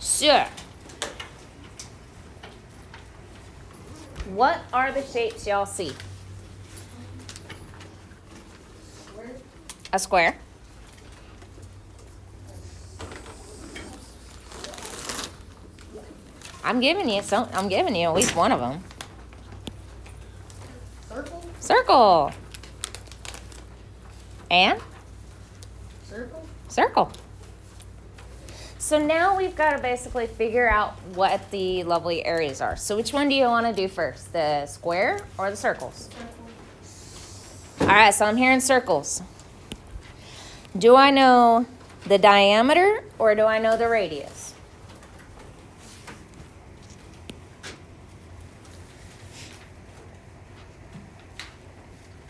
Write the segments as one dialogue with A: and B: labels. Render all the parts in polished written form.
A: So, what are the shapes y'all see? A square. I'm giving you at least one of them.
B: Circle.
A: Circle. And?
B: Circle.
A: Circle. So now we've got to basically figure out what the lovely areas are. So which one do you want to do first? The square or the circles? Circle. All right, so I'm hearing circles. Do I know the diameter or do I know the radius?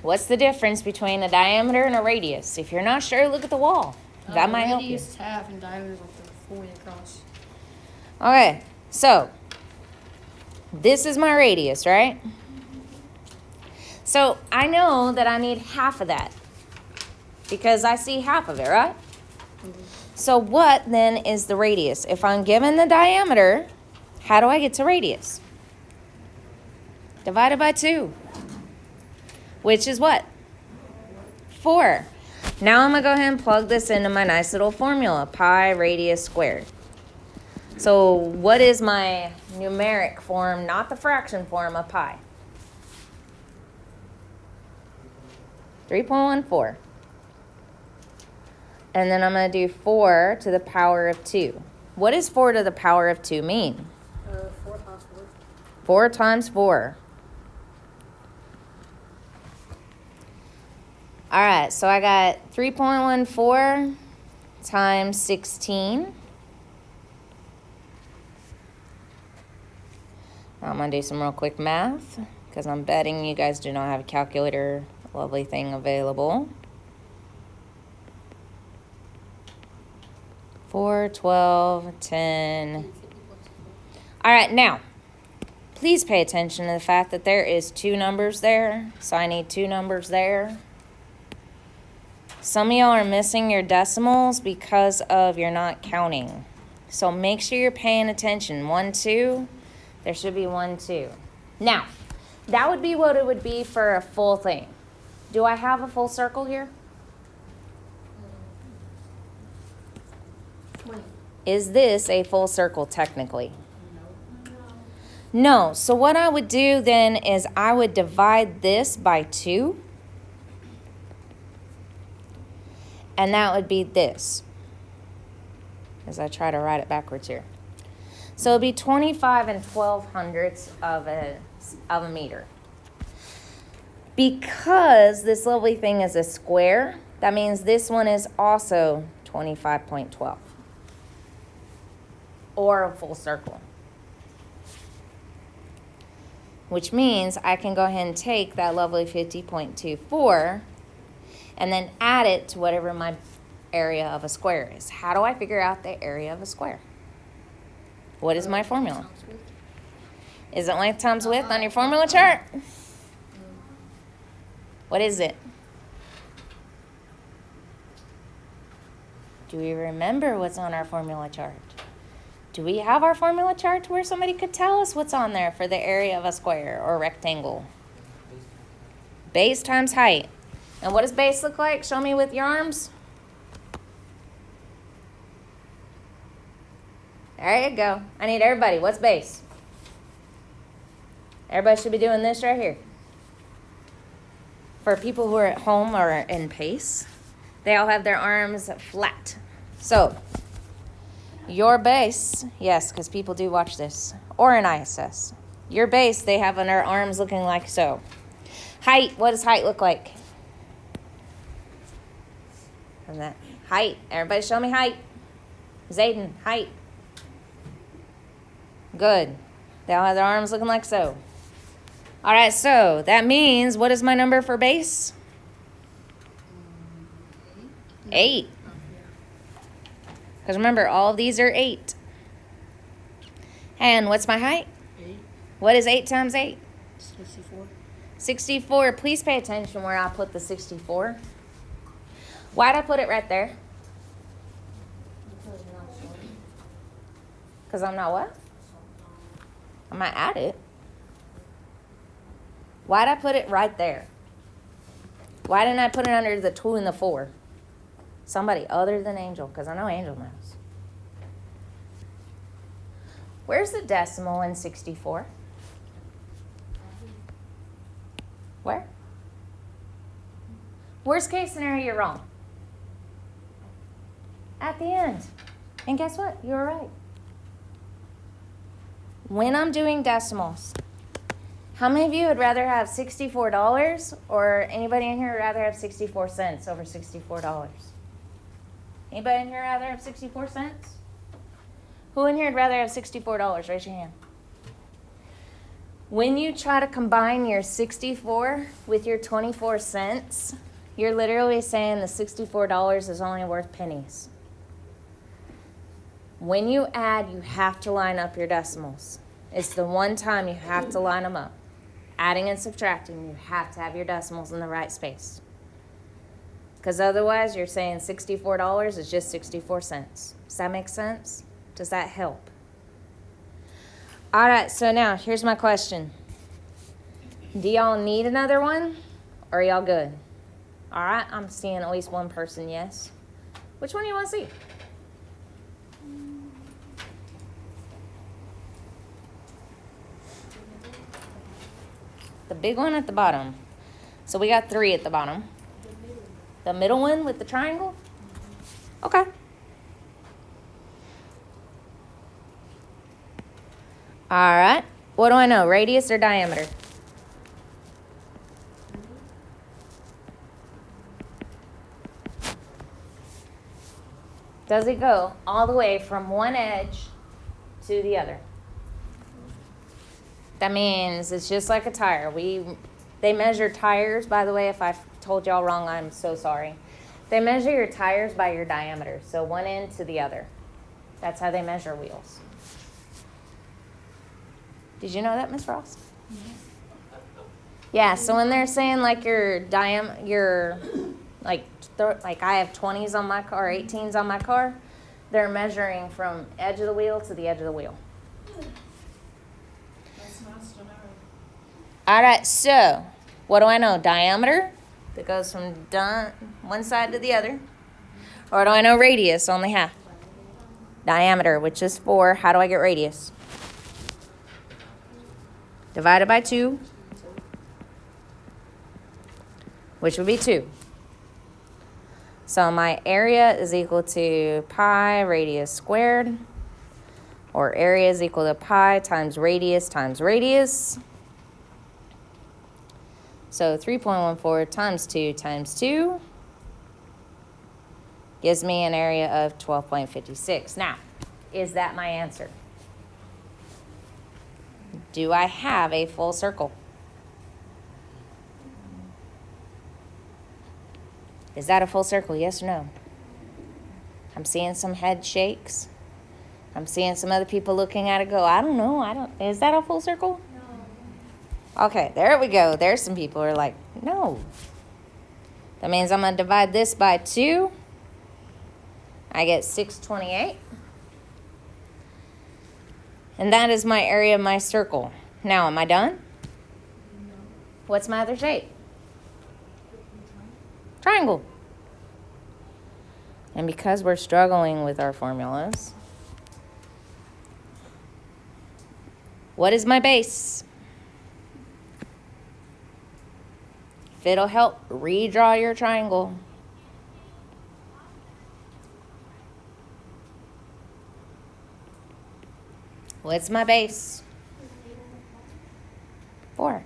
A: What's the difference between a diameter and a radius? If you're not sure, look at the wall. That might help you.
B: Radius is half and diameter is like the full way across.
A: Okay, so this is my radius, right? So I know that I need half of that because I see half of it, right? Mm-hmm. So what then is the radius? If I'm given the diameter, how do I get to radius? Divided by 2. Which is what? 4. Now I'm going to go ahead and plug this into my nice little formula, pi radius squared. So what is my numeric form, not the fraction form of pi? 3.14. And then I'm going to do 4 to the power of 2. What does 4 to the power of 2 mean?
B: 4 times 4.
A: 4 times 4. All right, so I got 3.14 times 16. I'm going to do some real quick math because I'm betting you guys do not have a calculator, lovely thing available. 4, 12, 10. All right, now, please pay attention to the fact that there is 2 numbers there, so I need 2 numbers there. Some of y'all are missing your decimals because of you're not counting. So make sure you're paying attention. 1, 2. There should be 1, 2. Now, that would be what it would be for a full thing. Do I have a full circle here?
B: 20.
A: Is this a full circle technically? No. So what I would do then is I would divide this by 2. And that would be this, as I try to write it backwards here. So it would be 25 and 12/100ths of a meter. Because this lovely thing is a square, that means this one is also 25.12. Or a full circle. Which means I can go ahead and take that lovely 50.24 and then add it to whatever my area of a square is. How do I figure out the area of a square? What is my formula? Is it length times width on your formula chart? What is it? Do we remember what's on our formula chart? Do we have our formula chart to where somebody could tell us what's on there for the area of a square or rectangle? Base times height. And what does base look like? Show me with your arms. There you go. I need everybody. What's base? Everybody should be doing this right here. For people who are at home or in pace, they all have their arms flat. So, your base, yes, because people do watch this, or in ISS. Your base, they have on their arms looking like so. Height, what does height look like? And that height. Everybody show me height. Zayden, height. Good. They all have their arms looking like so. All right, so that means, what is my number for base? 8. Because remember, all of these are 8. And what's my height?
B: 8.
A: What is 8 times 8?
B: 64.
A: 64. Please pay attention where I put the 64. Why'd I put it right there? Because I'm not what? I'm going to add it. Why'd I put it right there? Why didn't I put it under the 2 and the 4? Somebody other than Angel, because I know Angel knows. Where's the decimal in 64? Where? Worst case scenario, you're wrong. At the end. And guess what? You were right. When I'm doing decimals, how many of you would rather have $64 or anybody in here would rather have 64 cents over $64? Anybody in here rather have 64 cents? Who in here would rather have $64? Raise your hand. When you try to combine your 64 with your 24 cents, you're literally saying the $64 is only worth pennies. When you add, you have to line up your decimals. It's the one time you have to line them up. Adding and subtracting, you have to have your decimals in the right space. Because otherwise, you're saying $64 is just 64 cents. Does that make sense? Does that help? All right, so now here's my question. Do y'all need another one, or are y'all good? All right, I'm seeing at least one person, yes. Which one do you want to see? The big one at the bottom. So we got 3 at the bottom. The middle one with the triangle? Okay. All right. What do I know? Radius or diameter? Does it go all the way from one edge to the other? That means it's just like a tire. They measure tires, by the way. If I've told y'all wrong, I'm so sorry. They measure your tires by your diameter, so one end to the other. That's how they measure wheels. Did you know that, Miss Frost? Yeah, so when they're saying like like I have 20s on my car, 18s on my car, they're measuring from edge of the wheel to the edge of the wheel.
B: That's nice to know.
A: All right, so what do I know? Diameter that goes from one side to the other. Or do I know radius, only half? Diameter, which is 4. How do I get radius? Divided by 2, which would be 2. So my area is equal to pi radius squared, or area is equal to pi times radius times radius. So 3.14 times 2 times 2 gives me an area of 12.56. Now, is that my answer? Do I have a full circle? Is that a full circle? Yes or no? I'm seeing some head shakes. I'm seeing some other people looking at it go, I don't know. Is that a full circle? No. Okay, there we go. There's some people who are like, no. That means I'm going to divide this by 2. I get 628. And that is my area of my circle. Now, am I done? No. What's my other shape? Triangle. And because we're struggling with our formulas, what is my base? If it'll help, redraw your triangle. What's my base? 4.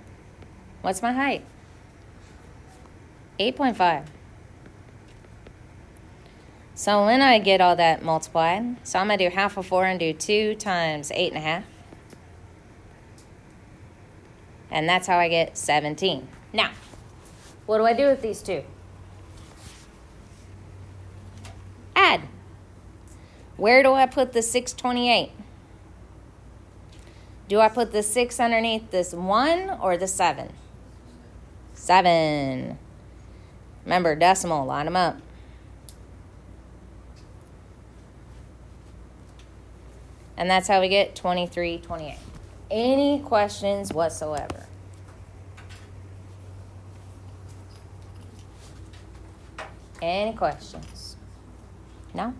A: What's my height? 8.5. So when I get all that multiplied, so I'm going to do half of 4 and do 2 times 8.5. And that's how I get 17. Now, what do I do with these two? Add. Where do I put the 628? Do I put the 6 underneath this 1 or the 7? 7. Remember, decimal, line them up. And that's how we get 23, 28. Any questions whatsoever? Any questions? No?